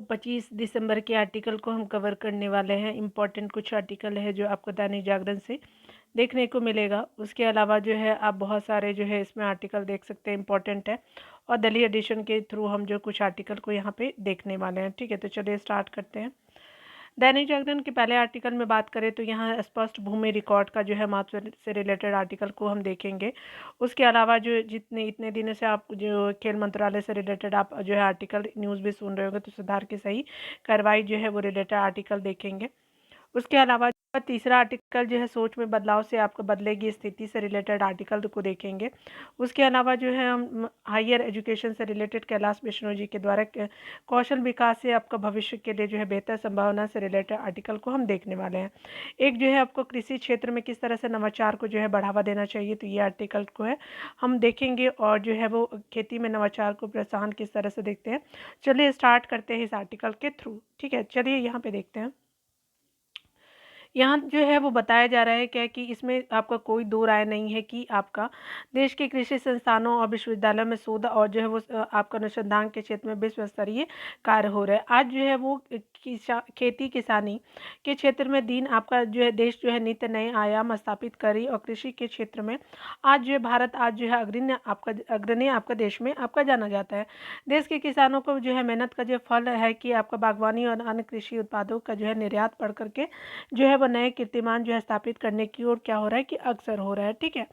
25 दिसंबर के आर्टिकल को हम कवर करने वाले हैं। इम्पॉर्टेंट कुछ आर्टिकल है जो आपको दैनिक जागरण से देखने को मिलेगा। उसके अलावा जो है आप बहुत सारे जो है इसमें आर्टिकल देख सकते हैं, इम्पॉर्टेंट है। और दिल्ली एडिशन के थ्रू हम जो कुछ आर्टिकल को यहाँ पे देखने वाले हैं। ठीक है, तो चलिए स्टार्ट करते हैं। दैनिक जागरण के पहले आर्टिकल में बात करें तो यहाँ स्पष्ट भूमि रिकॉर्ड का जो है महत्व से रिलेटेड आर्टिकल को हम देखेंगे। उसके अलावा जो जितने इतने दिनों से आप जो खेल मंत्रालय से रिलेटेड आप जो है आर्टिकल न्यूज़ भी सुन रहे होंगे, तो सुधार की सही कार्रवाई जो है वो रिलेटेड आर्टिकल देखेंगे। उसके अलावा तीसरा आर्टिकल जो है सोच में बदलाव से आपको बदलेगी स्थिति से रिलेटेड आर्टिकल को देखेंगे। उसके अलावा जो है हम हायर एजुकेशन से रिलेटेड कैलाश विश्नोई जी के द्वारा कौशल विकास से आपका भविष्य के लिए जो है बेहतर संभावना से रिलेटेड आर्टिकल को हम देखने वाले हैं। एक जो है आपको कृषि क्षेत्र में किस तरह से नवाचार को जो है बढ़ावा देना चाहिए, तो ये आर्टिकल को है हम देखेंगे। और जो है वो खेती में नवाचार को प्रोत्साहन किस तरह से देखते हैं। चलिए स्टार्ट करते हैं इस आर्टिकल के थ्रू। ठीक है, चलिए यहाँ पे देखते हैं। यहाँ जो है वो बताया जा रहा है क्या कि इसमें आपका कोई दो राय नहीं है कि आपका देश के कृषि संस्थानों और विश्वविद्यालयों में शोध और जो है वो आपका अनुसंधान के क्षेत्र में विश्व स्तरीय कार्य हो रहा है। आज जो है वो खेती किसानी के क्षेत्र में दिन आपका जो है देश जो है नित्य नए आयाम स्थापित करी। और कृषि के क्षेत्र में आज जो है भारत आज जो है अग्रणी आपका देश में आपका जाना जाता है। देश के किसानों को जो है मेहनत का जो फल है कि आपका बागवानी और अन्य कृषि उत्पादों का जो है निर्यात बढ़ करके जो है वो नए कीर्तिमान जो है स्थापित करने की ओर क्या हो रहा है कि अक्सर हो रहा है। ठीक है,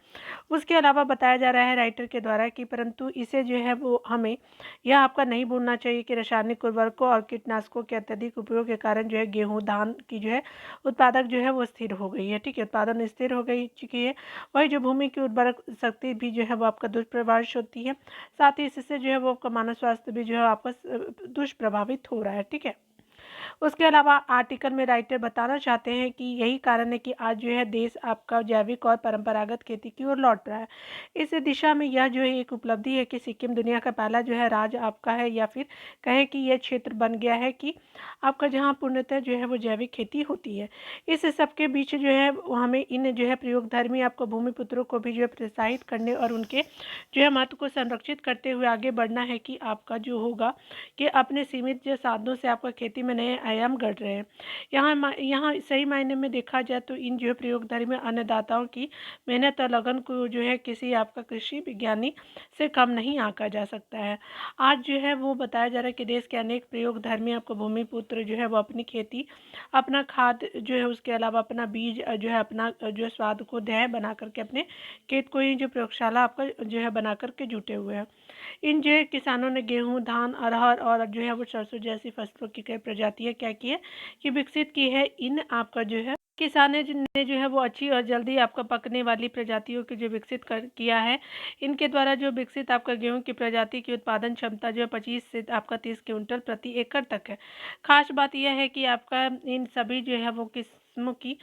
उसके अलावा बताया जा रहा है राइटर के द्वारा कि परंतु इसे जो है वो हमें यह आपका नहीं भूलना चाहिए कि रासायनिक उर्वरकों और कीटनाशकों के अत्यधिक उपयोग के कारण जो है गेहूं धान की जो है उत्पादक जो है वो स्थिर हो गई है। ठीक है, उत्पादन स्थिर हो गई चुकी है। वही जो भूमि की उर्वरक शक्ति भी जो है वो आपका दुष्प्रभावित होती है। साथ ही इससे जो है वो आपका मानव स्वास्थ्य भी जो है आपका दुष्प्रभावित हो रहा है। ठीक है, उसके अलावा आर्टिकल में राइटर बताना चाहते हैं कि यही कारण है कि आज जो है देश आपका जैविक और परंपरागत खेती की ओर लौट रहा है। इस दिशा में यह जो है एक उपलब्धि है कि सिक्किम दुनिया का पहला जो है राज्य आपका है, या फिर कहें कि यह क्षेत्र बन गया है कि आपका जहाँ पूर्णतः जो है वो जैविक खेती होती है। इस सब के बीच जो है हमें इन जो है प्रयोगधर्मी आपको भूमिपुत्रों को भी जो है प्रोत्साहित करने और उनके जो है महत्व को संरक्षित करते हुए आगे बढ़ना है कि आपका जो होगा कि अपने सीमित जो साधनों से आपका खेती में नए आयाम गढ़ रहे हैं। यहाँ सही मायने में देखा जाए तो इन जो प्रयोगधारी में अन्नदाताओं की मेहनत और लगन को जो है किसी आपका कृषि विज्ञानी से कम नहीं आंका जा सकता है। आज जो है वो बताया जा रहा है कि देश के अनेक प्रयोगधर्मी आपको भूमिपुत्र जो है वो अपनी खेती अपना खाद जो है उसके अलावा अपना बीज जो है अपना जो है स्वाद को ध्येय बना करके अपने खेत को ही जो प्रयोगशाला आपका जो है बना करके जुटे हुए हैं। इन जो है किसानों ने गेहूं धान अरहर और जो है वो सरसों जैसी फसलों की कई प्रजातियां क्या की है कि विकसित की है। इन आपका जो है किसाने ने जो है वो अच्छी और जल्दी आपका पकने वाली प्रजातियों की जो विकसित कर किया है। इनके द्वारा जो विकसित आपका गेहूं की प्रजाति की उत्पादन क्षमता जो है 25 से आपका 30 क्विंटल प्रति एकड़ तक है। खास बात यह है कि आपका इन सभी जो है वो किस्मों की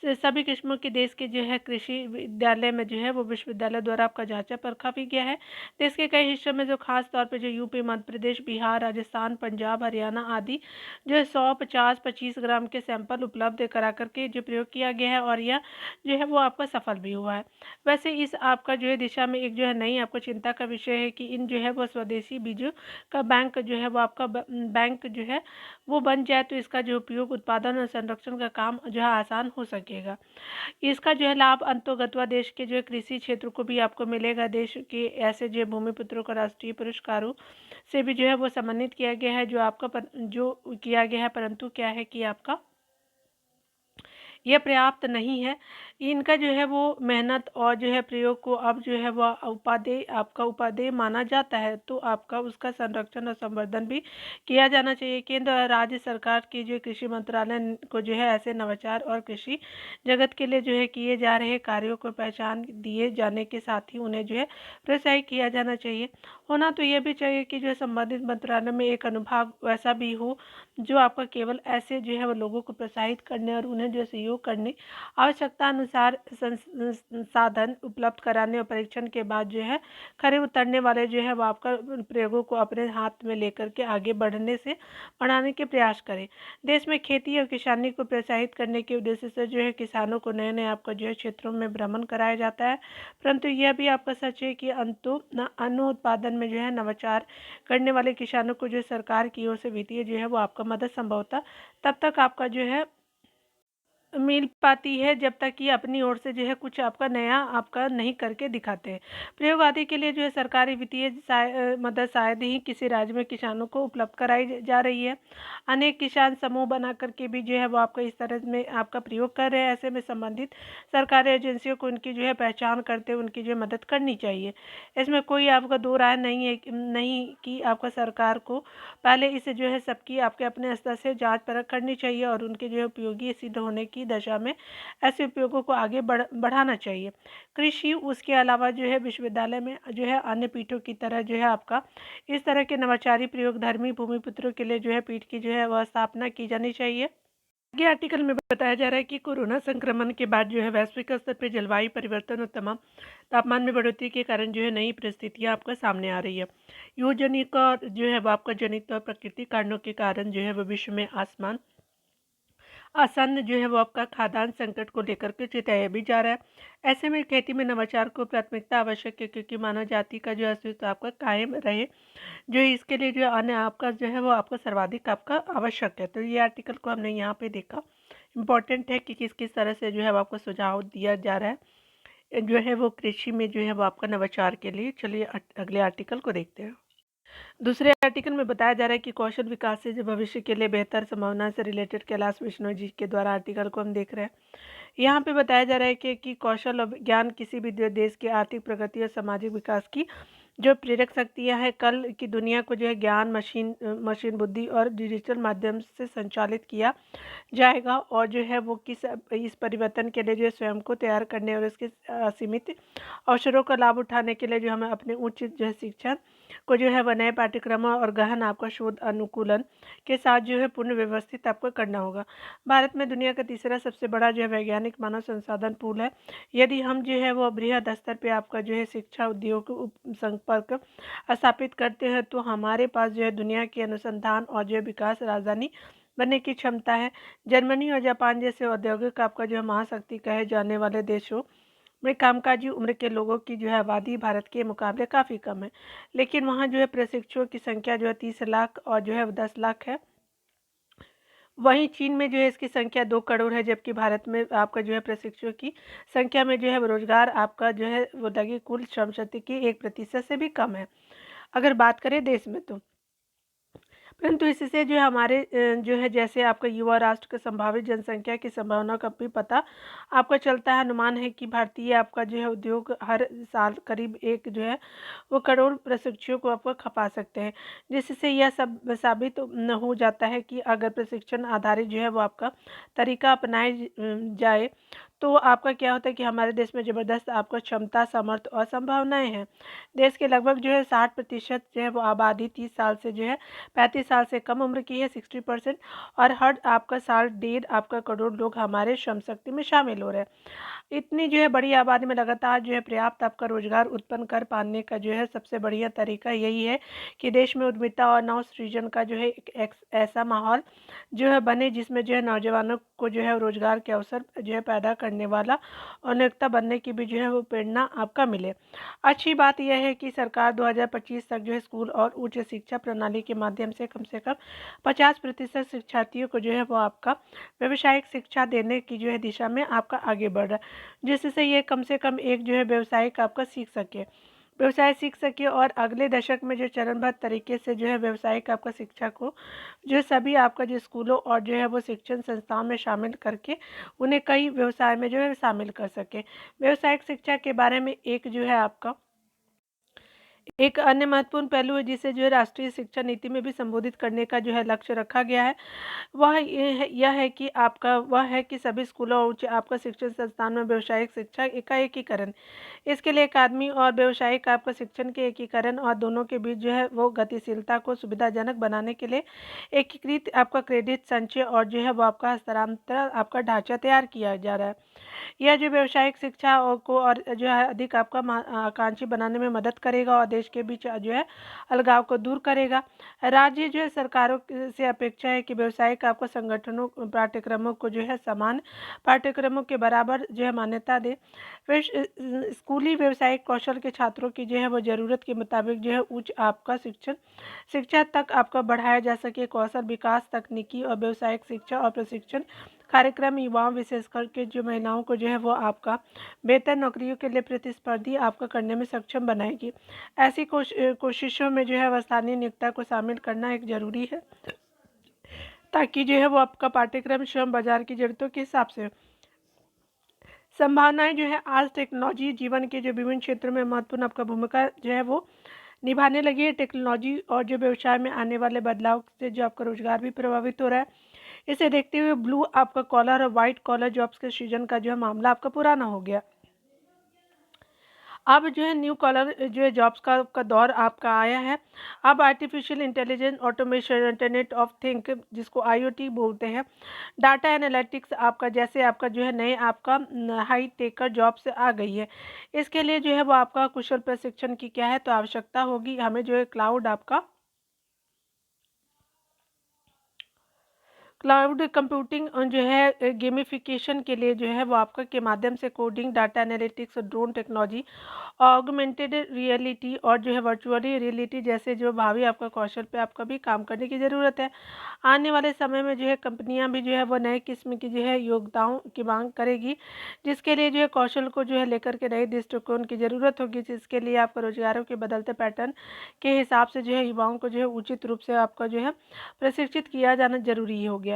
सभी किस्मों के देश के जो है कृषि विद्यालय में जो है वो विश्वविद्यालय द्वारा आपका जांचा परखा भी गया है। देश के कई हिस्सों में जो खास तौर पे जो यूपी मध्य प्रदेश बिहार राजस्थान पंजाब हरियाणा आदि जो है 100 50 25 ग्राम के सैंपल उपलब्ध करा करके जो प्रयोग किया गया है, और यह जो है वो आपका सफल भी हुआ है। वैसे इस आपका जो है दिशा में एक जो है नई आपको चिंता का विषय है कि इन जो है वो स्वदेशी बीजों का बैंक जो है वो आपका बैंक जो है वो बन जाए तो इसका जो उपयोग उत्पादन और संरक्षण का काम जो है आसान हो सकेगा। इसका जो है लाभ अंतोगत्वा देश के जो है कृषि क्षेत्र को भी आपको मिलेगा। देश के ऐसे जो भूमिपुत्रों को राष्ट्रीय पुरस्कारों से भी जो है वो सम्मानित किया गया है, जो आपका जो किया गया है, परंतु क्या है कि आपका यह पर्याप्त नहीं है। इनका जो है वो मेहनत और जो है प्रयोग को अब जो है वह उपादेय आपका उपादेय माना जाता है, तो आपका उसका संरक्षण और संवर्धन भी किया जाना चाहिए। केंद्र और राज्य सरकार की जो कृषि मंत्रालय को जो है ऐसे नवाचार और कृषि जगत के लिए जो है किए जा रहे कार्यों को पहचान दिए जाने के साथ ही उन्हें जो है प्रोत्साहित किया जाना चाहिए। होना तो यह भी चाहिए कि जो संबंधित मंत्रालय में एक अनुभाग वैसा भी हो जो आपका केवल ऐसे जो है वो लोगों को प्रोत्साहित करने और उन्हें जो सहयोग उपयोग करने, आवश्यकता अनुसार संसाधन उपलब्ध कराने और परीक्षण के बाद जो है खरे उतरने वाले जो है वो आपका प्रयोगों को अपने हाथ में लेकर के आगे बढ़ाने के प्रयास करें। देश में खेती और किसानी को प्रोत्साहित करने के उद्देश्य से जो है किसानों को नए नए आपका जो है क्षेत्रों में भ्रमण कराया जाता है, परंतु यह भी आपका सच है कि अन्न उत्पादन में जो है नवाचार करने वाले किसानों को जो सरकार की ओर से वित्तीय जो है वो आपका मदद संभवतः तब तक आपका जो है मिल पाती है जब तक कि अपनी ओर से जो है कुछ आपका नया आपका नहीं करके दिखाते हैं। प्रयोग आदि के लिए जो है सरकारी वित्तीय मदद शायद ही किसी राज्य में किसानों को उपलब्ध कराई जा रही है। अनेक किसान समूह बना करके भी जो है वो आपका इस तरह में आपका प्रयोग कर रहे हैं। ऐसे में संबंधित सरकारी एजेंसियों को उनकी जो है पहचान करते हुए उनकी जो है मदद करनी चाहिए। इसमें कोई आपका दो राय नहीं है नहीं कि आपका सरकार को पहले इसे जो है सबकी आपके अपने स्तर से जांच परख करनी चाहिए और उनके जो है उपयोगी सिद्ध होने की दशा में ऐसे उपयोगों को आगे बढ़ाना चाहिए। कृषि उसके अलावा जो है विश्वविद्यालय में जो है अन्य पीठों की तरह जो है आपका इस तरह के नवाचारी प्रयोग धर्मी भूमिपुत्रों के लिए जो है पीठ की जो है वह स्थापना की जानी चाहिए। आगे आर्टिकल में बताया जा रहा है कि कोरोना संक्रमण के बाद जो है वैश्विक स्तर पर जलवायु परिवर्तन और तमाम तापमान में बढ़ोतरी के कारण जो है नई परिस्थितियां आपका सामने आ रही है। युवजनिक और जो है वो आपका जनित और प्राकृतिक कारणों के कारण जो है वो विश्व में आसन्न जो है वो आपका खाद्यान्न संकट को लेकर के चिताया भी जा रहा है। ऐसे में खेती में नवाचार को प्राथमिकता आवश्यक है क्योंकि मानव जाति का जो अस्तित्व आपका कायम रहे, जो इसके लिए जो अन्य आपका जो है वो आपका सर्वाधिक आपका आवश्यक है। तो ये आर्टिकल को हमने यहाँ पे देखा, इम्पॉर्टेंट है कि किस किस तरह से जो है वो आपको सुझाव दिया जा रहा है जो है वो कृषि में जो है वो आपका नवाचार के लिए। चलिए अगले आर्टिकल को देखते हैं। दूसरे आर्टिकल में बताया जा रहा है कि कौशल विकास से जो भविष्य के लिए बेहतर संभावना से रिलेटेड कैलाश विश्नोई जी के द्वारा आर्टिकल को हम देख रहे हैं। यहाँ पे बताया जा रहा है कि कौशल और ज्ञान किसी भी देश की आर्थिक प्रगति और सामाजिक विकास की जो प्रेरक शक्तियाँ हैं। कल की दुनिया को जो है ज्ञान मशीन बुद्धि और डिजिटल माध्यम से संचालित किया जाएगा और जो है वो इस परिवर्तन के लिए जो है स्वयं को तैयार करने और इसके असीमित अवसरों का लाभ उठाने के लिए जो हमें अपने उच्च जो है शिक्षा को जो है वह नए पाठ्यक्रमों और गहन आपका शोध अनुकूलन के साथ जो है पुनः व्यवस्थित आपको करना होगा। भारत में दुनिया का तीसरा सबसे बड़ा जो है वैज्ञानिक मानव संसाधन पूल है। यदि हम जो है वो बृहद स्तर पे आपका जो है शिक्षा उद्योग संपर्क स्थापित करते हैं तो हमारे पास जो है दुनिया की अनुसंधान और जो है विकास राजधानी बनने की क्षमता है। जर्मनी और जापान जैसे औद्योगिक आपका जो है महाशक्ति कहे जाने वाले देशों में कामकाजी उम्र के लोगों की जो है आबादी भारत के मुकाबले काफ़ी कम है, लेकिन वहाँ जो है प्रशिक्षुओं की संख्या जो है 30 लाख और जो है 10 लाख है। वहीं चीन में जो है इसकी संख्या 2 करोड़ है, जबकि भारत में आपका जो है प्रशिक्षुओं की संख्या में जो है रोजगार आपका जो है वो लगी कुल श्रम शक्ति की 1% से भी कम है अगर बात करें देश में तो। परंतु इससे जो है हमारे जो है जैसे आपका युवा राष्ट्र की संभावित जनसंख्या की संभावना का भी पता आपका चलता है। अनुमान है कि भारतीय आपका जो है उद्योग हर साल करीब एक जो है वो करोड़ प्रशिक्षुओं को आपको खपा सकते हैं, जिससे यह सब साबित हो जाता है कि अगर प्रशिक्षण आधारित जो है वो आपका तरीका अपनाए जाए तो आपका क्या होता है कि हमारे देश में ज़बरदस्त आपको क्षमता सामर्थ्य और संभावनाएं हैं। देश के लगभग जो है 60% जो है वो आबादी 30 साल से जो है 35 साल से कम उम्र की है 60%, और हर आपका साल 1.5 आपका करोड़ लोग हमारे श्रम शक्ति में शामिल हो रहे हैं। इतनी जो है बड़ी आबादी में लगातार जो है पर्याप्त आपका रोजगार उत्पन्न कर पाने का जो है सबसे बढ़िया तरीका यही है कि देश में उद्यमिता और नव सृजन का जो है एक ऐसा माहौल जो है बने जिसमें जो है नौजवानों को जो है रोजगार के अवसर जो है पैदा करने वाला और नियोक्ता बनने की भी जो है वो प्रेरणा आपका मिले। अच्छी बात यह है कि सरकार 2025 तक जो है स्कूल और उच्च शिक्षा प्रणाली के माध्यम से कम 50% शिक्षार्थियों को जो है वो आपका व्यावसायिक शिक्षा देने की जो है दिशा में आपका आगे बढ़ रहा है, जिससे ये कम से कम एक जो है व्यवसायिक आपका व्यवसाय सीख सके और अगले दशक में जो चरणबद्ध तरीके से जो है व्यवसायिक आपका शिक्षा को जो सभी आपका जो स्कूलों और जो है वो शिक्षण संस्थाओं में शामिल करके उन्हें कई व्यवसाय में जो है शामिल कर सके। व्यवसायिक शिक्षा के बारे में एक जो है आपका एक अन्य महत्वपूर्ण पहलू है जिसे जो है राष्ट्रीय शिक्षा नीति में भी संबोधित करने का जो है लक्ष्य रखा गया है, वह यह है कि सभी स्कूलों और उच्च आपका शिक्षण संस्थान में व्यावसायिक शिक्षा का एकीकरण। इसके लिए अकादमी और व्यावसायिक आपका शिक्षण के एकीकरण और दोनों के बीच जो है वो गतिशीलता को सुविधाजनक बनाने के लिए एकीकृत आपका क्रेडिट संचय और जो है वो आपका हस्तांतरण आपका ढांचा तैयार किया जा रहा है। यह जो व्यावसायिक शिक्षा को और जो है अधिक आपका आकांक्षी बनाने में मदद करेगा और देश के बीच जो है अलगाव को दूर करेगा। राज्य जो है सरकारों से अपेक्षा है कि व्यावसायिक आपको संगठनों पाठ्यक्रमों को जो है समान पाठ्यक्रमों के बराबर जो है मान्यता दे। फिर स्कूली व्यावसायिक कौशल के छात्रों की जो है वो ज़रूरत के मुताबिक जो है उच्च आपका शिक्षा तक आपका बढ़ाया जा सके। कौशल विकास, तकनीकी और व्यावसायिक शिक्षा और प्रशिक्षण कार्यक्रम युवाओं विशेष करके जो महिलाओं को जो है वो आपका बेहतर नौकरियों के लिए प्रतिस्पर्धी आपका करने में सक्षम बनाएगी। ऐसी कोशिशों में जो है वो स्थानीय नियोक्ता को शामिल करना एक जरूरी है, ताकि जो है वो आपका पाठ्यक्रम श्रम बाजार की जरूरतों के हिसाब से। संभावनाएं जो है, आज टेक्नोलॉजी जीवन के जो विभिन्न क्षेत्रों में महत्वपूर्ण आपका भूमिका जो है वो निभाने लगी है। टेक्नोलॉजी और जो व्यवसाय में आने वाले बदलाव से जो आपका रोजगार भी प्रभावित हो रहा है। इसे देखते हुए ब्लू आपका कॉलर और वाइट कॉलर जॉब्स के सृजन का जो है मामला आपका पुराना हो गया। अब जो है न्यू कॉलर जो है जॉब्स का दौर आपका आया है। अब artificial intelligence, automation, internet of think जिसको आईओटी बोलते हैं, डाटा एनालिटिक्स आपका जैसे आपका जो है नए आपका हाई टेकर जॉब्स आ गई है। इसके लिए जो है वो आपका कुशल प्रशिक्षण की क्या है तो आवश्यकता होगी। हमें जो है क्लाउड कंप्यूटिंग जो है गेमिफिकेशन के लिए जो है वो आपका के माध्यम से कोडिंग, डाटा एनालिटिक्स और ड्रोन टेक्नोलॉजी, ऑगमेंटेड रियलिटी और जो है वर्चुअली रियलिटी जैसे जो भावी आपका कौशल पे आपका भी काम करने की ज़रूरत है। आने वाले समय में जो है कंपनियां भी जो है वो नए किस्म की जो है योग्यताओं की मांग करेगी, जिसके लिए जो है कौशल को जो है लेकर के नए दृष्टिकोण की ज़रूरत होगी, जिसके लिए आपका रोजगारों के बदलते पैटर्न के हिसाब से जो है युवाओं को जो है उचित रूप से आपका जो है प्रशिक्षित किया जाना जरूरी हो गया।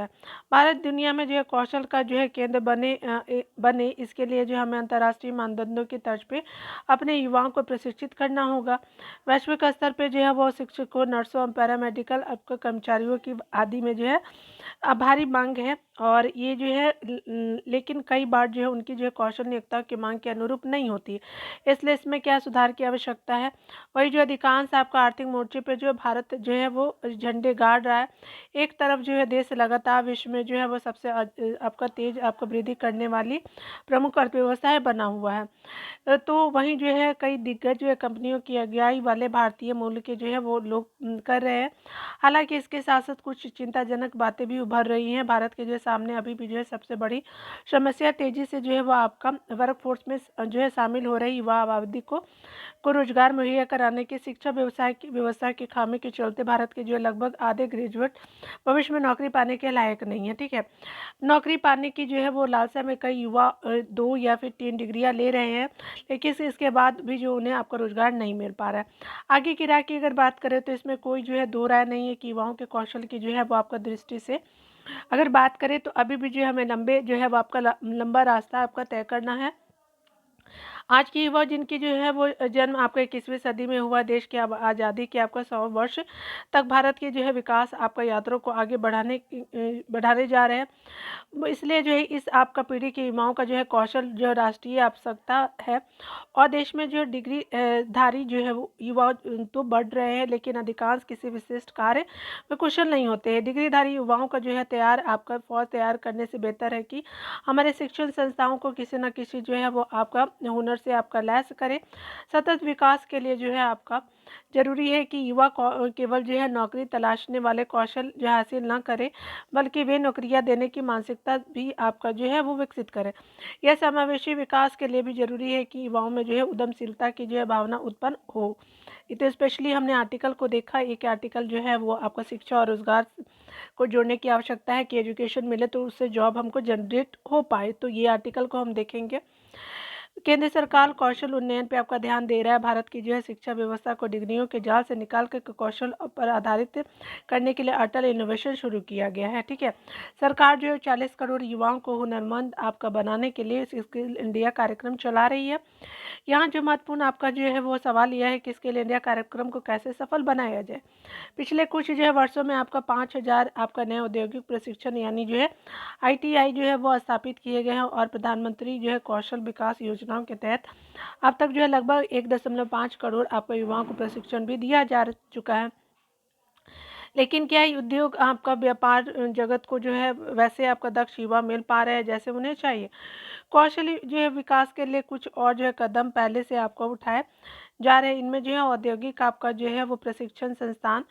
भारत दुनिया में जो है कौशल का जो है केंद्र बने इसके लिए जो हमें अंतर्राष्ट्रीय मानदंडों की तर्ज पे अपने युवाओं को प्रशिक्षित करना होगा। वैश्विक स्तर पे जो है वो शिक्षकों, नर्सों और पैरामेडिकल आपके कर्मचारियों की आदि में जो है भारी मांग है, और ये जो है लेकिन कई बार जो है उनकी जो है कौशल नियोक्ता की मांग के अनुरूप नहीं होती, इसलिए इसमें क्या सुधार की आवश्यकता है। वही जो अधिकांश आपका आर्थिक मोर्चे पे जो है भारत जो है वो झंडे गाड़ रहा है। एक तरफ जो है देश लगातार विश्व में जो है वो सबसे आपका तेज आपका वृद्धि करने वाली प्रमुख अर्थव्यवस्था बना हुआ है, तो वहीं जो है कई दिग्गज जो है कंपनियों की अगुवाई वाले भारतीय मूल्य के जो है वो लोग कर रहे हैं। हालांकि इसके साथ साथ कुछ चिंताजनक बातें भी उभर रही हैं। भारत के जो है सामने अभी भी जो है सबसे बड़ी समस्या तेजी से जो है वो आपका वर्कफोर्स में जो है शामिल हो रही युवा आबादी को रोजगार मुहैया कराने की शिक्षा व्यवस्था की खामी के चलते भारत के जो है लगभग आधे ग्रेजुएट भविष्य में नौकरी पाने के लायक नहीं है। ठीक है, नौकरी पाने की जो है वो लालसा में कई युवा 2 या फिर 3 डिग्रियां ले रहे हैं, लेकिन इसके बाद भी जो उन्हें आपका रोजगार नहीं मिल पा रहा है। आगे की राह की अगर बात करें तो इसमें कोई जो है दो राय नहीं है कि युवाओं के कौशल की जो है वो आपका दृष्टि से अगर बात करें तो अभी भी जो है हमें लंबे जो है वो आपका लंबा रास्ता आपका तय करना है। आज की युवा जिनकी जो है वो जन्म आपका 21वीं सदी में हुआ, देश की आज़ादी के आपका 100 वर्ष तक भारत की जो है विकास आपका यात्रा को आगे बढ़ाने जा रहे हैं। इसलिए जो है इस आपका पीढ़ी के युवाओं का जो है कौशल जो राष्ट्रीय आवश्यकता है, और देश में जो डिग्री धारी जो है वो युवा तो बढ़ रहे हैं, लेकिन अधिकांश किसी विशिष्ट कार्य में कुशल नहीं होते हैं। डिग्रीधारी युवाओं का जो है आपका फौज तैयार करने से बेहतर है कि हमारे शिक्षण संस्थाओं को किसी न किसी जो है वो आपका हुनर से आपका लैस करें। सतत विकास के लिए जो है आपका जरूरी है कि युवा केवल जो है नौकरी तलाशने वाले कौशल जो हासिल ना करें, बल्कि वे नौकरियां देने की मानसिकता भी आपका जो है वो विकसित करें। यह समावेशी विकास के लिए भी जरूरी है कि युवाओं में जो है उद्यमशीलता की जो है भावना उत्पन्न हो। तो स्पेशली हमने आर्टिकल को देखा, एक आर्टिकल जो है वो आपका शिक्षा और रोजगार को जोड़ने की आवश्यकता है कि एजुकेशन मिले तो उससे जॉब हमको जनरेट हो पाए, तो ये आर्टिकल को हम देखेंगे। केंद्र सरकार कौशल उन्नयन पे आपका ध्यान दे रहा है। भारत की जो है शिक्षा व्यवस्था को डिग्रियों के जाल से निकाल कर कौशल पर आधारित करने के लिए अटल इनोवेशन शुरू किया गया है। ठीक है, सरकार जो है 40 करोड़ युवाओं को हुनरमंद आपका बनाने के लिए स्किल इंडिया कार्यक्रम चला रही है। यहाँ जो महत्वपूर्ण आपका जो है वो सवाल यह है कि स्किल इंडिया कार्यक्रम को कैसे सफल बनाया जाए। पिछले कुछ जो है वर्षों में आपका 5,000 आपका नए औद्योगिक प्रशिक्षण यानी जो है ITI जो है वो स्थापित किए गए हैं और प्रधानमंत्री जो है कौशल विकास योजनाओं के तहत अब तक जो है लगभग 1.5 करोड़ आपको युवाओं को प्रशिक्षण भी दिया जा चुका है। लेकिन क्या ये उद्योग आपका व्यापार जगत को जो है वैसे आपका दक्ष युवा मिल पा रहे हैं जैसे उन्हें चाहिए। कौशल जो है विकास के लिए कुछ और जो है कदम पहले से आपको उठाए जा रहे हैं। इनमें जो है औद्योगिक आपका जो है वो प्रशिक्षण संस्थान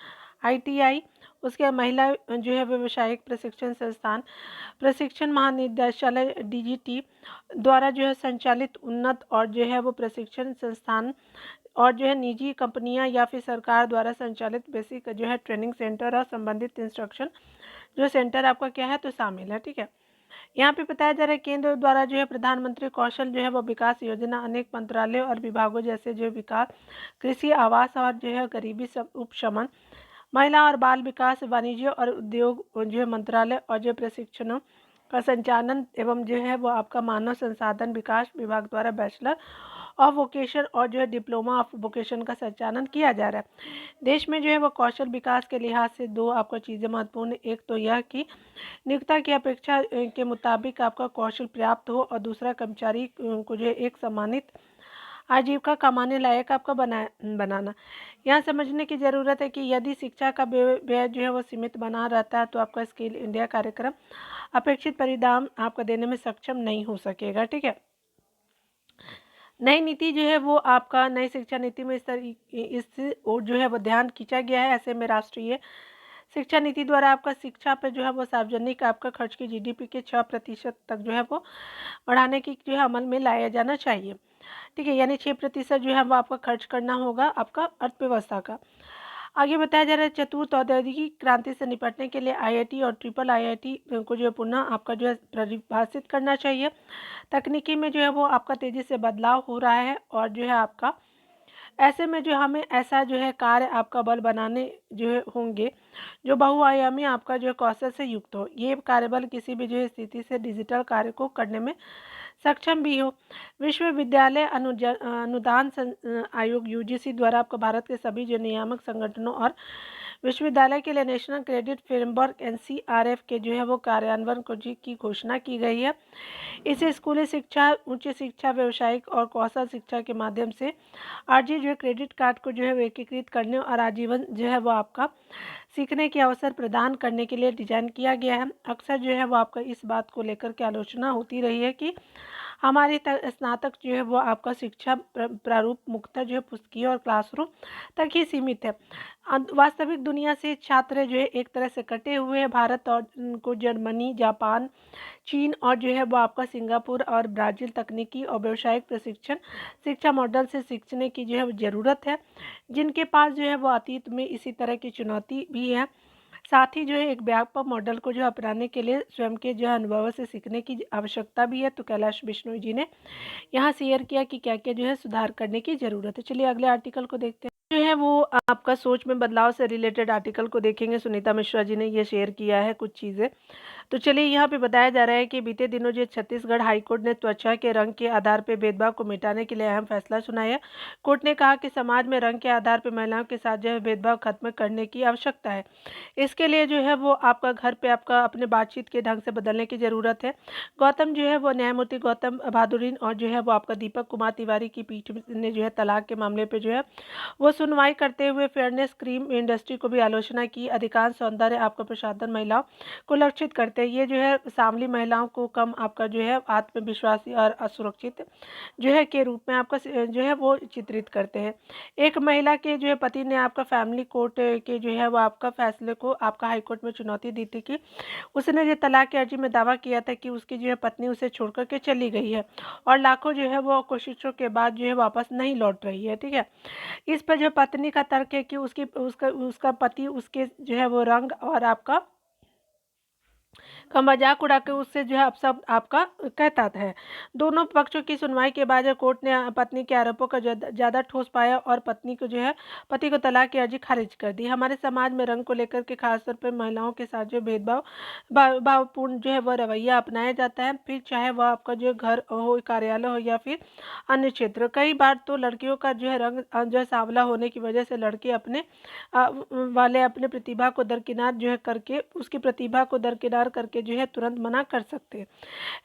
ITI, उसके महिला जो है व्यावसायिक प्रशिक्षण संस्थान, प्रशिक्षण महानिदेशालय DGT द्वारा जो है संचालित उन्नत और जो है वो प्रशिक्षण संस्थान और जो है निजी कंपनियां या फिर सरकार द्वारा संचालित बेसिक जो है ट्रेनिंग सेंटर और संबंधित इंस्ट्रक्शन जो सेंटर आपका क्या है तो शामिल है। ठीक है, यहाँ पे बताया जा रहा है केंद्र द्वारा जो है प्रधानमंत्री कौशल जो है वो विकास योजना अनेक मंत्रालयों और विभागों जैसे जो विकास, कृषि, आवास और जो है गरीबी सब उपशमन, महिला और बाल विकास, वाणिज्य और उद्योग जो है मंत्रालय और जो प्रशिक्षणों का संचालन एवं जो है वो आपका मानव संसाधन विकास विभाग द्वारा बैचलर ऑफ वोकेशन और जो है डिप्लोमा ऑफ वोकेशन का संचालन किया जा रहा है। देश में जो है वो कौशल विकास के लिहाज से दो आपको चीज़ें महत्वपूर्ण, एक तो यह कि नियोक्ता की अपेक्षा के मुताबिक आपका कौशल पर्याप्त हो और दूसरा कर्मचारी को जो है एक सम्मानित आजीविका कमाने लायक आपका बनाना। यहाँ समझने की ज़रूरत है कि यदि शिक्षा का व्यय जो है वो सीमित बना रहता है तो आपका स्किल इंडिया कार्यक्रम अपेक्षित परिणाम आपका देने में सक्षम नहीं हो सकेगा। ठीक है, नई नीति जो है वो आपका नई शिक्षा नीति में इस जो है वो ध्यान खींचा गया है। ऐसे में राष्ट्रीय शिक्षा नीति द्वारा आपका शिक्षा पर जो है वो सार्वजनिक आपका खर्च की GDP के 6% तक जो है वो बढ़ाने की जो है अमल में लाया जाना चाहिए। ठीक है, यानी 6% जो है वो आपका खर्च करना होगा आपका अर्थव्यवस्था का। आगे बताया जा रहा है चतुर्थ औद्योगिक क्रांति से निपटने के लिए IIT और IIIT को जो है पुनः आपका जो है परिभाषित करना चाहिए। तकनीकी में जो है वो आपका तेज़ी से बदलाव हो रहा है और जो है आपका ऐसे में जो हमें ऐसा जो है कार्य आपका बल बनाने जो है होंगे जो बहुआयामी आपका जो है कौशल से युक्त हो। ये कार्यबल किसी भी जो है स्थिति से डिजिटल कार्य को करने में सक्षम भी हो। विश्वविद्यालय अनुदान आयोग UGC द्वारा आपको भारत के सभी जो नियामक संगठनों और विश्वविद्यालय के लिए नेशनल क्रेडिट फ्रेमवर्क NCRF के जो है वो कार्यान्वयन की घोषणा की गई है। इसे स्कूली शिक्षा, उच्च शिक्षा, व्यावसायिक और कौशल शिक्षा के माध्यम से अर्जित जो है क्रेडिट कार्ड को जो है वो एकीकृत करने और आजीवन जो है वो आपका सीखने के अवसर प्रदान करने के लिए डिजाइन किया गया है। अक्सर जो है वो आपका इस बात को लेकर के आलोचना होती रही है कि हमारी स्नातक जो है वो आपका शिक्षा प्रारूप मुख्यतः जो है पुस्तकीय और क्लासरूम तक ही सीमित है। वास्तविक दुनिया से छात्र जो है एक तरह से कटे हुए हैं। भारत और को जर्मनी, जापान, चीन और जो है वो आपका सिंगापुर और ब्राज़ील तकनीकी और व्यावसायिक प्रशिक्षण शिक्षा मॉडल से सीखने की जो है ज़रूरत है, जिनके पास जो है वो अतीत में इसी तरह की चुनौती भी है। साथ ही जो है एक व्यापक मॉडल को जो अपनाने के लिए स्वयं के जो है अनुभवों से सीखने की आवश्यकता भी है। तो कैलाश बिश्नोई जी ने यहाँ शेयर किया कि क्या क्या जो है सुधार करने की ज़रूरत है। चलिए अगले आर्टिकल को देखते हैं। जो है वो आपका सोच में बदलाव से रिलेटेड आर्टिकल को देखेंगे। सुनीता मिश्रा जी ने ये शेयर किया है कुछ चीज़ें। तो चलिए यहाँ पे बताया जा रहा है कि बीते दिनों जो छत्तीसगढ़ हाईकोर्ट ने त्वचा के रंग के आधार पर भेदभाव को मिटाने के लिए अहम फैसला सुनाया। कोर्ट ने कहा कि समाज में रंग के आधार पर महिलाओं के साथ जो है भेदभाव खत्म करने की आवश्यकता है। इसके लिए जो है वो आपका घर पे आपका अपने बातचीत के ढंग से बदलने की ज़रूरत है। गौतम जो है वो न्यायमूर्ति गौतम भादुरीन और जो है वो आपका दीपक कुमार तिवारी की पीठ ने जो है तलाक के मामले पे जो है वो सुनवाई करते हुए फेयरनेस क्रीम इंडस्ट्री को भी आलोचना की। अधिकांश सौंदर्य आपका प्रसाधन महिलाओं को लक्षित करते हैं। ये जो है सामली महिलाओं को कम आपका जो है आत्मविश्वासी और असुरक्षित जो है के रूप में आपका जो है वो चित्रित करते हैं। एक महिला के जो है पति ने आपका फैमिली कोर्ट के जो है वो आपका फैसले को आपका हाईकोर्ट में चुनौती दी थी कि उसने जो तलाक की अर्जी में दावा किया था कि उसकी जो है पत्नी उसे छोड़ करके चली गई है और लाखों जो है वो कोशिशों के बाद जो है वापस नहीं लौट रही है। ठीक है, इस पर जो पत्नी का तर्क है कि उसका पति उसके जो है वो रंग और आपका का मजाक उड़ा के उससे जो है अब सब आपका कहता है। दोनों पक्षों की सुनवाई के बाद कोर्ट ने पत्नी के आरोपों का ज़्यादा ठोस पाया और पत्नी को जो है पति को तलाक की अर्जी खारिज कर दी। हमारे समाज में रंग को लेकर के खासतौर पर महिलाओं के साथ जो भावपूर्ण जो है वह रवैया अपनाया जाता है, फिर चाहे वह आपका जो घर हो, कार्यालय हो या फिर अन्य क्षेत्र। कई बार तो लड़कियों का जो है रंग जो है सांवला होने की वजह से लड़के अपने प्रतिभा को दरकिनार जो है करके उसकी प्रतिभा को दरकिनार करके जो है तुरंत मना कर सकते हैं।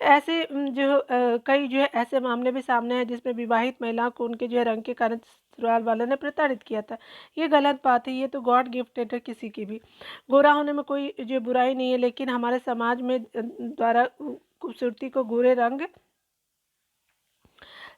ऐसे कई जो है ऐसे मामले भी सामने हैं जिसमें विवाहित महिलाओं को उनके जो है रंग के कारण ससुराल वालों ने प्रताड़ित किया था। ये गलत बात है, ये तो गॉड गिफ्टेड है किसी की भी। गोरा होने में कोई जो बुराई नहीं है, लेकिन हमारे समाज में द्वारा खूबसूरती को गोरे रंग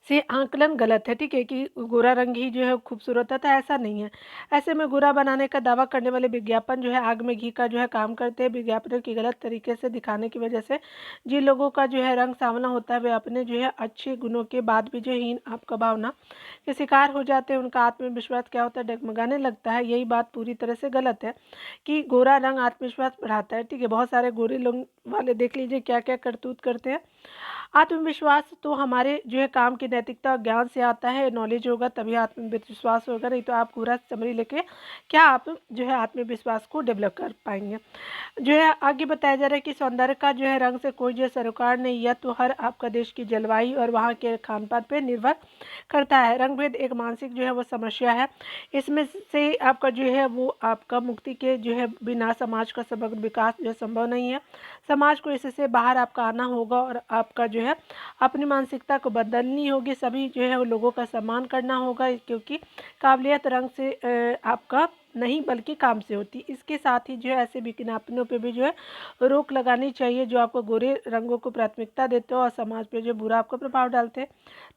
से आंकलन गलत है, ठीक है, कि गोरा रंग ही जो है खूबसूरत होता है, ऐसा नहीं है। ऐसे में गोरा बनाने का दावा करने वाले विज्ञापन जो है आग में घी का जो है काम करते हैं। विज्ञापनों की गलत तरीके से दिखाने की वजह से जिन लोगों का जो है रंग सांवला होता है वे अपने जो है अच्छे गुणों के बाद भी जो हीन आपका भावना के शिकार हो जाते हैं। उनका आत्मविश्वास क्या होता है, डगमगाने लगता है। यही बात पूरी तरह से गलत है कि गोरा रंग आत्मविश्वास बढ़ाता है, ठीक है। बहुत सारे गोरे लोग वाले देख लीजिए क्या क्या करतूत करते हैं। आत्मविश्वास तो हमारे जो है काम की नैतिकता और ज्ञान से आता है। नॉलेज होगा तभी आत्मविश्वास होगा, नहीं तो आप पूरा समरी लेके क्या आप जो है आत्मविश्वास को डेवलप कर पाएंगे। जो है आगे बताया जा रहा है कि सौंदर्य का जो है रंग से कोई जो सरोकार नहीं, यह तो हर आपका देश की जलवायु और वहाँ के खान पान पर निर्भर करता है। रंग भेद एक मानसिक जो है वो समस्या है। इसमें से आपका जो है वो आपका मुक्ति के जो है बिना समाज का समग्र विकास जो संभव नहीं है। समाज को इससे बाहर आपका आना होगा और आपका जो है अपनी मानसिकता को बदलनी होगी। सभी जो है वो लोगों का सम्मान करना होगा, क्योंकि काबिलियत रंग से आपका नहीं बल्कि काम से होती। इसके साथ ही जो है ऐसे विज्ञापनों पे भी जो है रोक लगानी चाहिए जो आपको गोरे रंगों को प्राथमिकता देते हो और समाज पे जो बुरा आपको प्रभाव डालते हैं।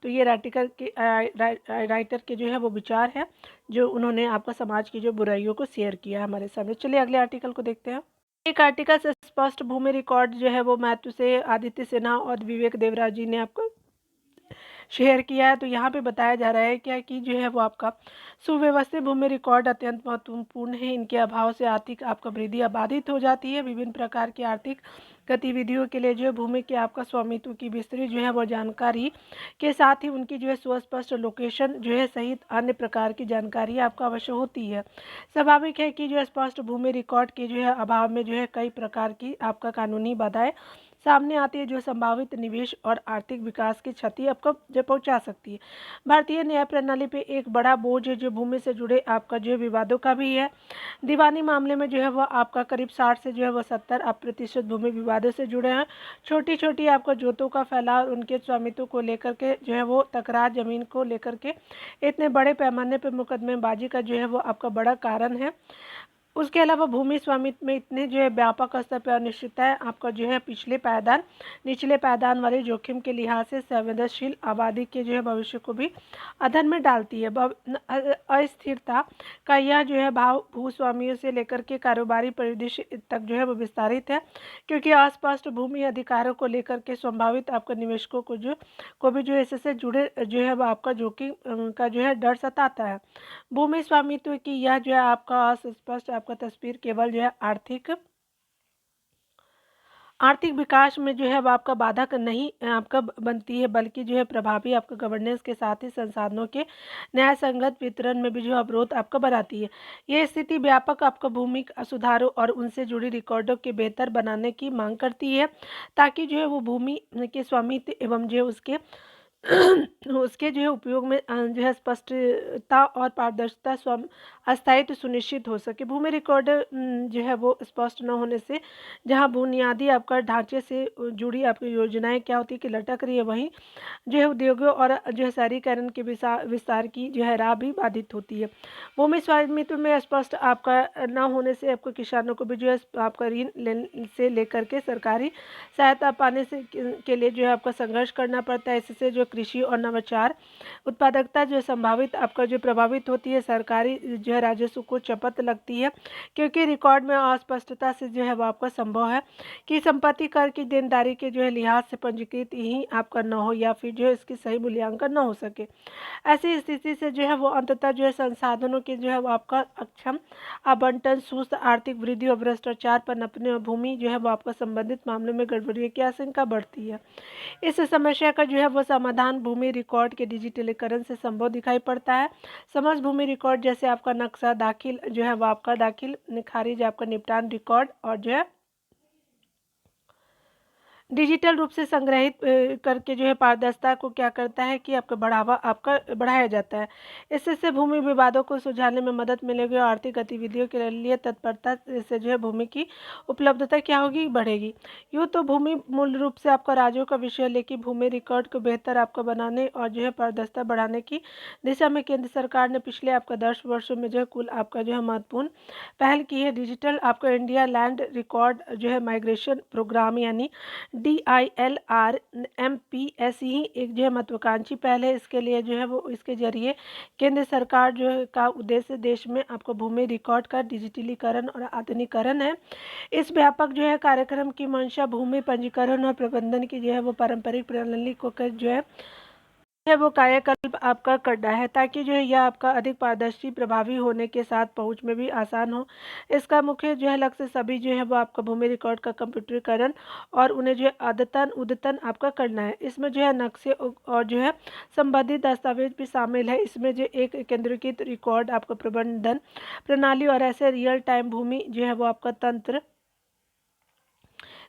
तो ये राइटर के जो है वो विचार है जो उन्होंने आपका समाज की जो बुराइयों को शेयर किया है हमारे सामने। चलिए अगले आर्टिकल को देखते हैं। एक आर्टिकल से स्पष्ट भूमि रिकॉर्ड जो है वो मैथ्यू से आदित्य सिन्हा और विवेक देवराज जी ने आपको शेयर किया है। तो यहाँ पे बताया जा रहा है क्या कि जो है वो आपका सुव्यवस्थित भूमि रिकॉर्ड अत्यंत महत्वपूर्ण है। इनके अभाव से आर्थिक आपका वृद्धि बाधित हो जाती है। विभिन्न प्रकार की आर्थिक गतिविधियों के लिए जो है भूमि के आपका स्वामित्व की विस्तृत जो है वो जानकारी के साथ ही उनकी जो है सुस्पष्ट लोकेशन जो है सहित अन्य प्रकार की जानकारी आपको अवश्य होती है। स्वाभाविक है कि जो स्पष्ट भूमि रिकॉर्ड के जो है अभाव में जो है कई प्रकार की आपका कानूनी बाधाएं सामने आती है जो संभावित निवेश और आर्थिक विकास की क्षति आपको जो पहुंचा सकती है। भारतीय न्याय प्रणाली पे एक बड़ा बोझ है जो भूमि से जुड़े आपका जो विवादों का भी है। दीवानी मामले में जो है वह आपका करीब 60 से जो है वह 70% भूमि विवादों से जुड़े हैं। छोटी छोटी आपका जोतों का फैलाव उनके स्वामित्व को लेकर के जो है वो तकरार जमीन को लेकर के इतने बड़े पैमाने पर मुकदमेबाजी का जो है वो आपका बड़ा कारण है। उसके अलावा भूमि स्वामित्व में इतने जो है व्यापक स्तर पर अनिश्चितता है आपका जो है निचले पायदान वाले जोखिम के लिहाज से संवेदनशील आबादी के जो है भविष्य को भी अधर में डालती है। अस्थिरता का यह जो है भाव भूस्वामियों से लेकर के कारोबारी परिदृश्य तक जो है वो विस्तारित है, क्योंकि अस्पष्ट भूमि अधिकारों को लेकर के संभावित आपका निवेशकों को भी जो इससे जुड़े जो है वो आपका जोखिम का जो है डर सताता है। भूमि स्वामित्व की यह जो है आपका अस्पष्ट आपका तस्वीर केवल जो है आर्थिक विकास में जो है वो आपका बाधक नहीं आपका बनती है, बल्कि जो है प्रभावी आपका गवर्नेंस के साथ ही संसाधनों के न्याय संगत वितरण में भी जो अवरोध आपका बनाती है। यह स्थिति व्यापक आपका भूमि सुधारों और उनसे जुड़ी रिकॉर्डों के बेहतर बनाने की मांग करती है, ताकि जो है वो भूमि के स्वामित्व एवं जो उसके उसके जो है उपयोग में जो है स्पष्टता और पारदर्शिता अस्थायित्व सुनिश्चित हो सके। भूमि रिकॉर्ड जो है वो स्पष्ट न होने से जहां बुनियादी आपका ढांचे से जुड़ी आपकी योजनाएं क्या होती है कि लटक रही है, वहीं जो है उद्योगों और जो है शहरीकरण के विस्तार की जो है राह भी बाधित होती है। भूमि स्वामित्व में स्पष्ट आपका न होने से आपको किसानों को भी जो है आपका ऋण से लेकर के सरकारी सहायता पाने से के लिए जो है आपका संघर्ष करना पड़ता है। इससे जो कृषि और नवाचार उत्पादकता जो संभावित आपका जो प्रभावित होती है, सरकारी जो है राजस्व को चपत लगती है, क्योंकि रिकॉर्ड में अस्पष्टता से जो है वो आपका संभव है कि संपत्ति कर की देनदारी के जो है लिहाज से पंजीकृत ही आपका न हो, या फिर जो है इसकी सही मूल्यांकन न हो सके। ऐसी स्थिति से जो है वो अंततः जो है संसाधनों के जो है वो आपका अक्षम आवंटन, सुस्त आर्थिक वृद्धि और भ्रष्टाचार पर नपने और भूमि जो है वो आपका संबंधित मामलों में गड़बड़ी की आशंका बढ़ती है। इस समस्या का जो है वो समाधान भूमि रिकॉर्ड के डिजिटलीकरण से संभव दिखाई पड़ता है। समस्त भूमि रिकॉर्ड जैसे आपका नक्शा दाखिल जो है वो आपका दाखिल खारिज, आपका निपटान रिकॉर्ड और जो है डिजिटल रूप से संग्रहित करके जो है पारदर्शिता को क्या करता है कि आपका बढ़ाया जाता है। इससे भूमि विवादों को सुलझाने में मदद मिलेगी और आर्थिक गतिविधियों के लिए तत्परता से जो है भूमि की उपलब्धता क्या होगी, बढ़ेगी। यूँ तो भूमि मूल रूप से आपका राज्यों का विषय है, लेकिन भूमि रिकॉर्ड को बेहतर आपका बनाने और जो है पारदर्शिता बढ़ाने की दिशा में केंद्र सरकार ने पिछले आपका 10 वर्षों में जो है कुल आपका जो है महत्वपूर्ण पहल की है। डिजिटल आपका इंडिया लैंड रिकॉर्ड जो है माइग्रेशन प्रोग्राम यानी DILRMPS ही एक जो है महत्वाकांक्षी पहल है। इसके लिए जो है वो इसके जरिए केंद्र सरकार जो है का उद्देश्य देश में आपको भूमि रिकॉर्ड का डिजिटलीकरण और आधुनिकीकरण है। इस व्यापक जो है कार्यक्रम की मंशा भूमि पंजीकरण और प्रबंधन की जो है वो पारंपरिक प्रणाली को जो है वो कायाकल्प आपका करना है, ताकि जो है यह आपका अधिक पारदर्शी प्रभावी होने के साथ पहुंच में भी आसान हो। इसका मुख्य जो है लक्ष्य सभी जो है वो आपका भूमि रिकॉर्ड का कंप्यूटरीकरण और उन्हें जो है अद्यतन उद्यतन आपका करना है। इसमें जो है नक्शे और जो है संबंधित दस्तावेज भी शामिल है। इसमें जो एक केंद्रीकृत रिकॉर्ड आपका प्रबंधन प्रणाली और ऐसे रियल टाइम भूमि जो है वो आपका तंत्र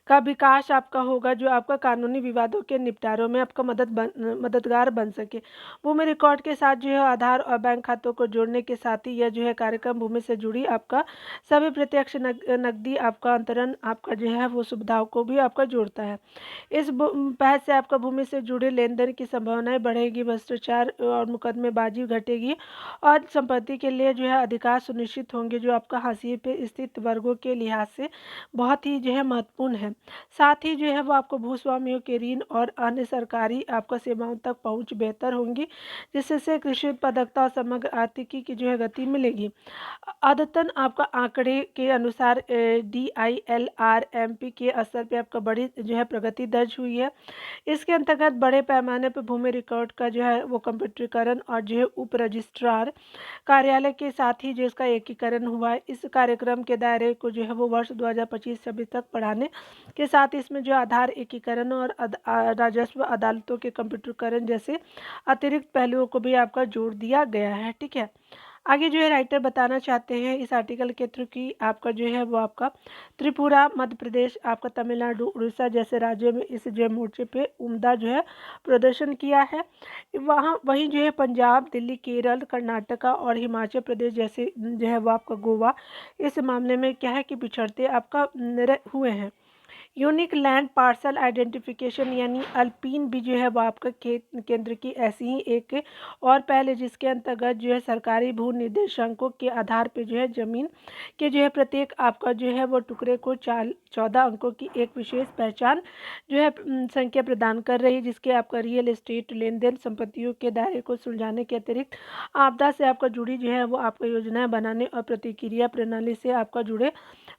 का विकास आपका होगा, जो आपका कानूनी विवादों के निपटारों में आपका मददगार बन सके। भूमि रिकॉर्ड के साथ जो है आधार और बैंक खातों को जोड़ने के साथ ही यह जो है कार्यक्रम भूमि से जुड़ी आपका सभी प्रत्यक्ष नकदी आपका अंतरण आपका जो है वो सुविधाओं को भी आपका जोड़ता है। इस पहल से आपका भूमि से जुड़े लेन देन की संभावनाएं बढ़ेगी, भ्रष्टाचार और मुकदमेबाजी घटेगी और संपत्ति के लिए जो है अधिकार सुनिश्चित होंगे, जो आपका हाशिए पे स्थित वर्गों के लिहाज से बहुत ही जो है महत्वपूर्ण है। साथ ही जो है वो आपको भूस्वामियों के ऋण और अन्य सरकारी आपका सेवाओं तक पहुंच बेहतर होंगी, जिससे कृषि उत्पादकता और समग्र आर्थिकी की जो है गति मिलेगी। अद्यतन आपका आंकड़े के अनुसार DILRMP के असर पे आपका बड़ी जो है प्रगति दर्ज हुई है। इसके अंतर्गत बड़े पैमाने पर भूमि रिकॉर्ड का जो है वो कंप्यूटरीकरण और जो है उप रजिस्ट्रार कार्यालय के साथ ही जो इसका एकीकरण हुआ है। इस कार्यक्रम के दायरे को जो है वो वर्ष 2025-26 तक बढ़ाने के साथ इसमें जो आधार एकीकरण और राजस्व अदालतों के कंप्यूटरीकरण जैसे अतिरिक्त पहलुओं को भी आपका जोड़ दिया गया है। ठीक है, आगे जो है राइटर बताना चाहते हैं इस आर्टिकल के थ्रू कि आपका जो है वो आपका त्रिपुरा, मध्य प्रदेश, आपका तमिलनाडु, उड़ीसा जैसे राज्यों में इस जो है मोर्चे पे उम्दा जो है प्रदर्शन किया है। वहीं जो है पंजाब, दिल्ली, केरल, कर्नाटका और हिमाचल प्रदेश जैसे जो है वो आपका गोवा इस मामले में क्या है कि पिछड़ते आपका हुए हैं। यूनिक लैंड पार्सल आइडेंटिफिकेशन यानी अल्पीन भी जो है वो आपका केंद्र की ऐसी ही एक और पहल है, जिसके अंतर्गत जो है सरकारी भू निर्देशांकों के आधार पर जो है जमीन के जो है प्रत्येक आपका जो है वो टुकड़े को 14 अंकों की एक विशेष पहचान जो है संख्या प्रदान कर रही है, जिसके आपका रियल एस्टेट लेन देन संपत्तियों के दायरे को सुलझाने के अतिरिक्त आपदा से आपका जुड़ी जो है वो आपका योजनाएं बनाने और प्रतिक्रिया प्रणाली से आपका जुड़े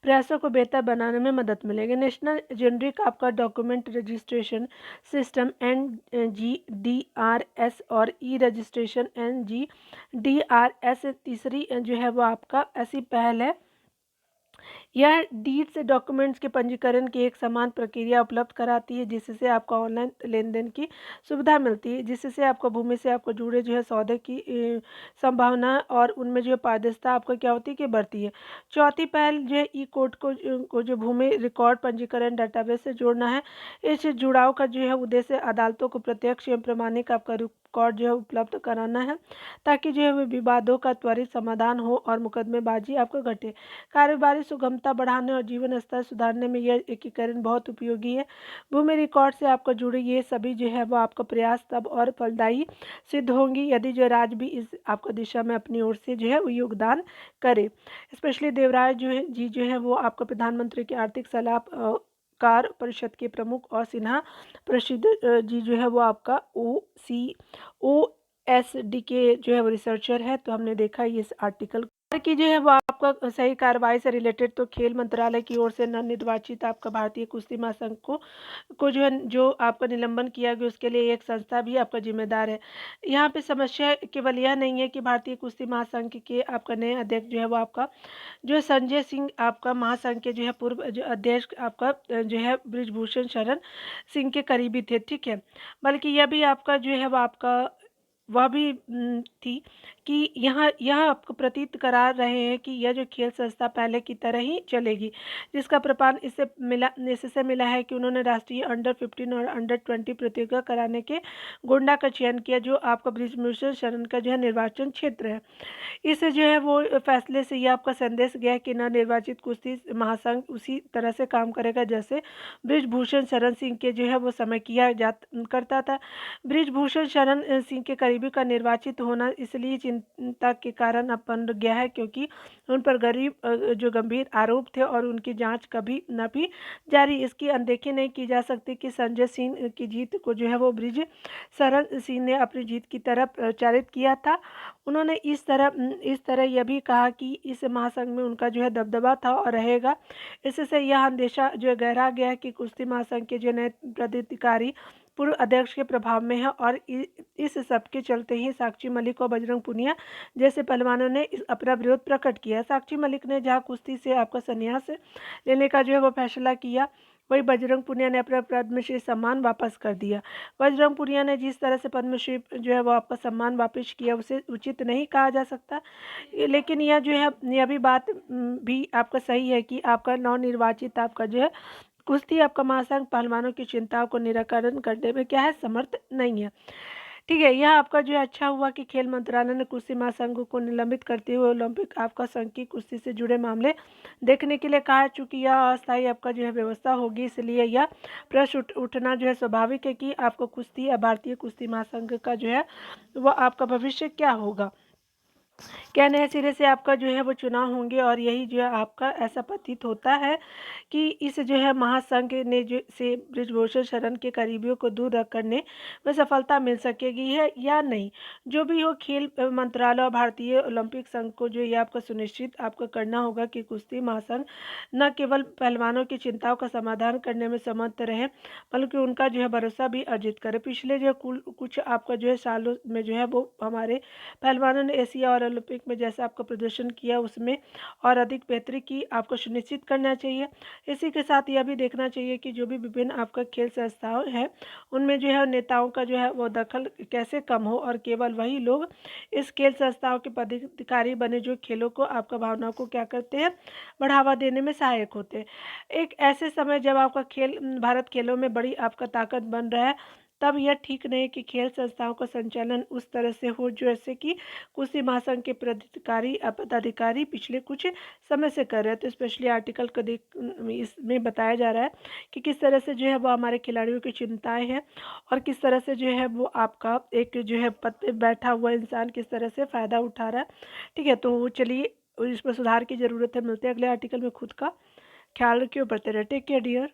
प्रयासों को बेहतर बनाने में मदद मिलेगी। नेशनल जेनरिक आपका डॉक्यूमेंट रजिस्ट्रेशन सिस्टम NGDRS और ई रजिस्ट्रेशन NGDRS तीसरी जो है वो आपका ऐसी पहल है। यह डीड्स डॉक्यूमेंट्स के पंजीकरण की एक समान प्रक्रिया उपलब्ध कराती है, जिससे आपको ऑनलाइन लेन देन की सुविधा मिलती है, जिससे आपको भूमि से आपको जुड़े जो है सौदे की संभावना और उनमें जो पारदर्शिता आपको क्या होती है कि बढ़ती है। चौथी पहल जो है ई कोड को जो भूमि रिकॉर्ड पंजीकरण डाटाबेस से जोड़ना है। इस जुड़ाव का जो है उद्देश्य अदालतों को प्रत्यक्ष एवं प्रमाणिक आपका रिकॉर्ड जो है उपलब्ध कराना है, ताकि जो है विवादों का त्वरित समाधान हो और मुकदमेबाजी आपको घटे। कारोबारी सुगमता बढ़ाने और जीवन स्तर सुधारने में यह एकीकरण बहुत उपयोगी है। भूमि रिकॉर्ड से आपको जुड़े ये सभी जो है वो आपका प्रयास तब और फलदायी सिद्ध होंगी यदि जो राज्य भी इस आपको दिशा में अपनी ओर से जो है वो योगदान करे। स्पेशली देवराज जो है जी जो है वो आपको प्रधानमंत्री की आर्थिक सलाह कार परिषद के प्रमुख और सिन्हा प्रसिद्ध जी जो है वो आपका OSD के जो है वो रिसर्चर है। तो हमने देखा ये इस आर्टिकल कि जो है वो आपका सही कार्रवाई से रिलेटेड तो खेल मंत्रालय की ओर से नवनिर्वाचित आपका भारतीय कुश्ती महासंघ को जो है जो आपका निलंबन किया गया उसके लिए एक संस्था भी आपका जिम्मेदार है। यहाँ पे समस्या केवल यह नहीं है कि भारतीय कुश्ती महासंघ के आपका नए अध्यक्ष जो है वो आपका जो है संजय सिंह आपका महासंघ के जो है पूर्व जो अध्यक्ष आपका जो है बृजभूषण शरण सिंह के करीबी थे, ठीक है। बल्कि यह भी आपका जो है वो आपका वह भी थी कि यहाँ यह आपको प्रतीत करा रहे हैं कि यह जो खेल संस्था पहले की तरह ही चलेगी, जिसका प्रमाण इससे मिला है कि उन्होंने राष्ट्रीय अंडर-15 और अंडर-20 प्रतियोगिता कराने के गोंडा का चयन किया, जो आपका बृजभूषण शरण का जो है निर्वाचन क्षेत्र है। इससे जो है वो फैसले से ये आपका संदेश गया कि नवनिर्वाचित कुश्ती महासंघ उसी तरह से काम करेगा जैसे बृजभूषण शरण सिंह के जो है वो समय किया जा करता था। बृजभूषण शरण सिंह के करीबी का निर्वाचित होना इसलिए चिंता के कारण अब बन गया है क्योंकि उन पर जो गंभीर आरोप थे और उनकी जांच कभी न भी जारी। इसकी अनदेखी नहीं की जा सकती कि संजय सिंह की जीत को जो है वो बृज शरण सिंह ने अपनी जीत की तरफ प्रचारित किया था। उन्होंने इस तरह यह भी कहा कि इस महासंघ में उनका जो है दबदबा था और रहेगा। इससे यह अंदेशा जो है गहरा गया है कि कुश्ती महासंघ के जो नए पदाधिकारी पूर्व अध्यक्ष के प्रभाव में है और इस सब के चलते ही साक्षी मलिक और बजरंग पुनिया जैसे पहलवानों ने अपना विरोध प्रकट किया। साक्षी मलिक ने जहां कुश्ती से आपका संन्यास लेने का जो है वो फैसला किया, वही बजरंग पुनिया ने अपना पद्मश्री सम्मान वापस कर दिया। बजरंग पुनिया ने जिस तरह से पद्मश्री जो है वो आपका सम्मान वापस किया उसे उचित नहीं कहा जा सकता। लेकिन यह जो है यह भी बात भी आपका सही है कि आपका नवनिर्वाचित आपका जो है कुश्ती आपका महासंघ पहलवानों की चिंताओं को निराकरण करने में क्या है समर्थ नहीं है, ठीक है। यह आपका जो है अच्छा हुआ कि खेल मंत्रालय ने कुश्ती महासंघ को निलंबित करते हुए ओलंपिक आपका संघ की कुश्ती से जुड़े मामले देखने के लिए कहा है। चूंकि यह अस्थायी आपका जो है व्यवस्था होगी इसलिए यह प्रश्न उठना जो है स्वाभाविक है कि आपको कुश्ती या भारतीय कुश्ती महासंघ का जो है वह आपका भविष्य क्या होगा, क्या नए सिरे से आपका जो है वो चुनाव होंगे। और यही जो है आपका ऐसा प्रतीत होता है कि इस जो है महासंघ ने जो से बृजभूषण शरण के करीबियों को दूर रख करने में सफलता मिल सकेगी है या नहीं। जो भी हो, खेल मंत्रालय और भारतीय ओलंपिक संघ को जो ये आपका सुनिश्चित आपका करना होगा कि कुश्ती महासंघ न केवल पहलवानों की चिंताओं का समाधान करने में समर्थ रहे बल्कि उनका जो है भरोसा भी अर्जित करे। पिछले जो कुछ आपका जो है सालों में जो है वो हमारे पहलवानों ने एशिया और ओलंपिक में जैसा आपका प्रदर्शन किया उसमें और अधिक बेहतरी की आपको सुनिश्चित करना चाहिए। इसी के साथ यह भी देखना चाहिए कि जो भी विभिन्न आपका खेल संस्थाएं हैं उनमें जो है नेताओं का जो है वो दखल कैसे कम हो और केवल वही लोग इस खेल संस्थाओं के पदाधिकारी बने जो खेलों को आपका भावनाओं को क्या करते हैं बढ़ावा देने में सहायक होते हैं। एक ऐसे समय जब आपका भारत खेलों में बड़ी आपका ताकत बन रहा है तब यह ठीक नहीं कि खेल संस्थाओं का संचालन उस तरह से हो जैसे कि कुश्ती महासंघ के पदाधिकारी पिछले कुछ समय से कर रहे हैं। तो स्पेशली आर्टिकल को इसमें बताया जा रहा है कि किस तरह से जो है वो हमारे खिलाड़ियों की चिंताएं हैं और किस तरह से जो है वो आपका एक जो है पद पे बैठा हुआ इंसान किस तरह से फ़ायदा उठा रहा है, ठीक है। तो चलिए इस पर सुधार की ज़रूरत है। मिलते हैं अगले आर्टिकल में। खुद का ख्याल रखिए, बढ़ते रहे। Take care dear.